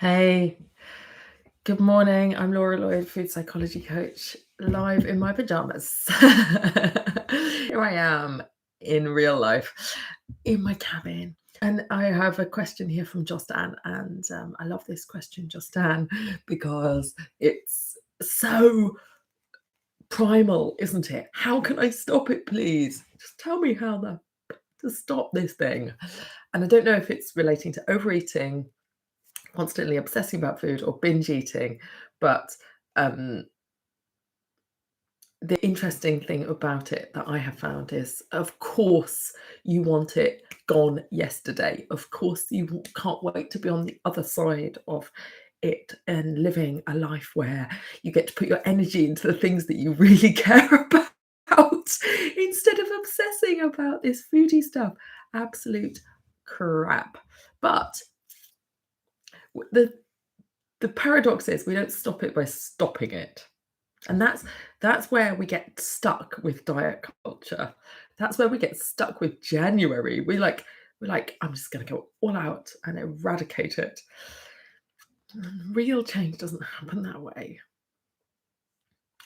Hey, good morning. I'm Laura Lloyd, food psychology coach, live in my pajamas. Here I am in real life in my cabin. And I have a question here from Jostanne. And I love this question, Jostanne, because it's so primal, isn't it? How can I stop it, please? Just tell me to stop this thing. And I don't know if it's relating to overeating, constantly obsessing about food, or binge eating, but um, the interesting thing about it that I have found is, of course, you want it gone yesterday. Of course, you can't wait to be on the other side of it and living a life where you get to put your energy into the things that you really care about instead of obsessing about this foodie stuff. Absolute crap. But the the paradox is we don't stop it by stopping it. And that's where we get stuck with diet culture. That's where we get stuck with January. We're like, I'm just gonna go all out and eradicate it. And real change doesn't happen that way.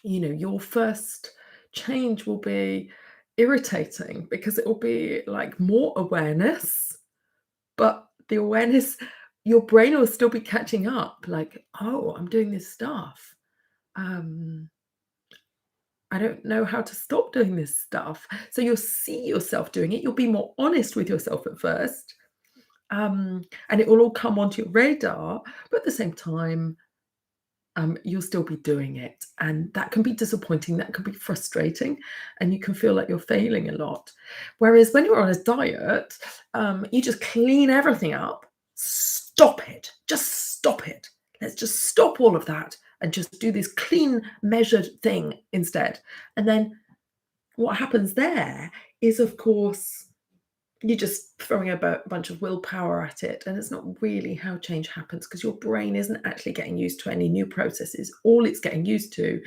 Your first change will be irritating because it will be like more awareness, but the awareness, your brain will still be catching up, like, oh, I'm doing this stuff. Um, I don't know how to stop doing this stuff. So you'll see yourself doing it. You'll be more honest with yourself at first. And it will all come onto your radar, but at the same time, you'll still be doing it. And that can be disappointing, that can be frustrating, and you can feel like you're failing a lot. Whereas when you're on a diet, you just clean everything up, stop it, just stop it. Let's just stop all of that and just do this clean, measured thing instead. And then what happens there is, of course, you're just throwing a bunch of willpower at it, and it's not really how change happens because your brain isn't actually getting used to any new processes. All it's getting used to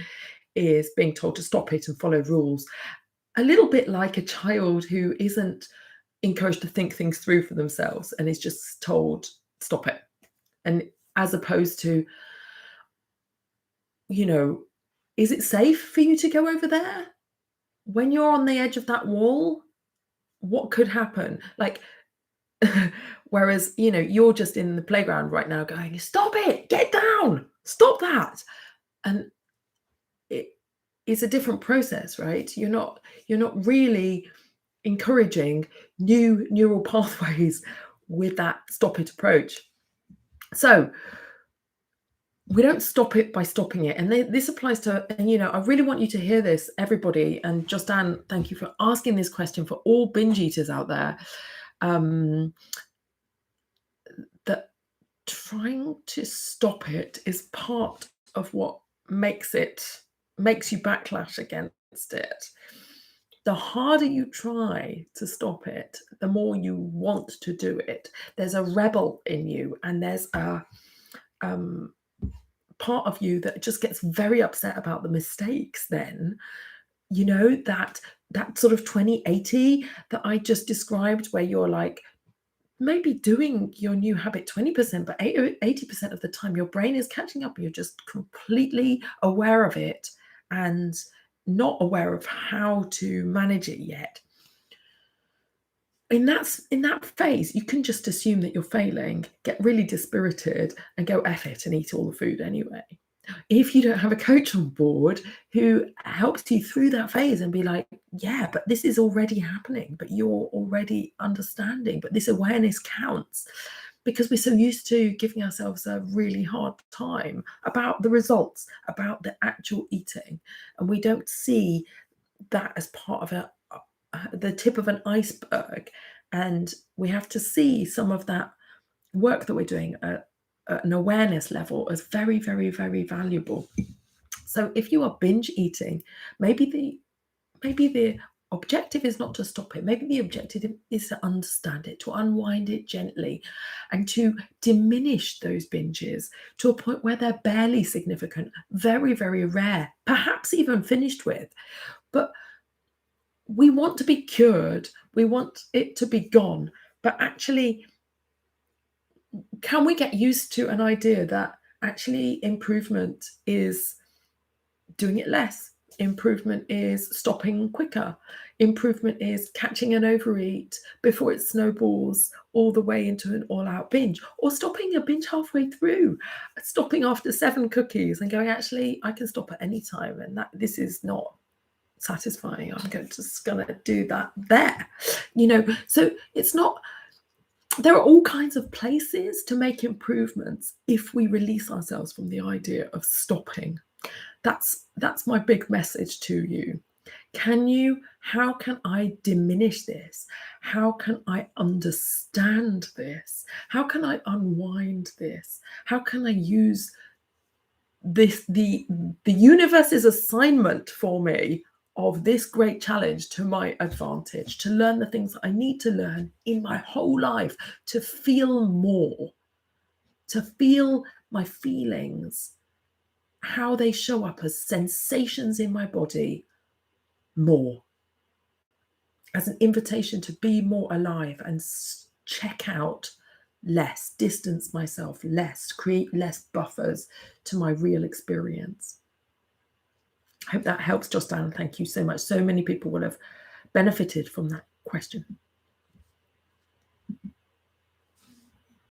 is being told to stop it and follow rules. A little bit like a child who isn't encouraged to think things through for themselves and is just told, stop it. And as opposed to, you know, is it safe for you to go over there? When you're on the edge of that wall, what could happen? Like, whereas, you're just in the playground right now going, stop it, get down, stop that. And it is a different process, right? You're not really encouraging new neural pathways with that stop it approach. So we don't stop it by stopping it. And this applies to, and I really want you to hear this, everybody. And Jostanne, thank you for asking this question for all binge eaters out there. That trying to stop it is part of what makes you backlash against it. The harder you try to stop it, the more you want to do it. There's a rebel in you, and there's a part of you that just gets very upset about the mistakes. Then that sort of 2080 that I just described, where you're like, maybe doing your new habit 20%, but 80% of the time your brain is catching up. You're just completely aware of it and not aware of how to manage it yet. In that phase, you can just assume that you're failing, get really dispirited, and go F it and eat all the food anyway. If you don't have a coach on board who helps you through that phase and be like, yeah, but this is already happening, but you're already understanding, but this awareness counts, because we're so used to giving ourselves a really hard time about the results, about the actual eating, and we don't see that as part of the tip of an iceberg. And we have to see some of that work that we're doing at an awareness level as very, very, very valuable. So if you are binge eating, maybe the objective is not to stop it. Maybe the objective is to understand it, to unwind it gently, and to diminish those binges to a point where they're barely significant, very, very rare, perhaps even finished with. But we want to be cured. We want it to be gone. But actually, can we get used to an idea that actually improvement is doing it less? Improvement is stopping quicker. Improvement is catching an overeat before it snowballs all the way into an all-out binge, or stopping a binge halfway through, stopping after 7 cookies and going, actually, I can stop at any time, and that this is not satisfying. I'm just gonna do that there. So it's not. There are all kinds of places to make improvements if we release ourselves from the idea of stopping. That's my big message to you. How can I diminish this? How can I understand this? How can I unwind this? How can I use this, the universe's assignment for me of this great challenge to my advantage, to learn the things that I need to learn in my whole life, to feel more, to feel my feelings, how they show up as sensations in my body more, as an invitation to be more alive and check out less, distance myself less, create less buffers to my real experience. I hope that helps, Jostanne. Thank you so much. So many people will have benefited from that question.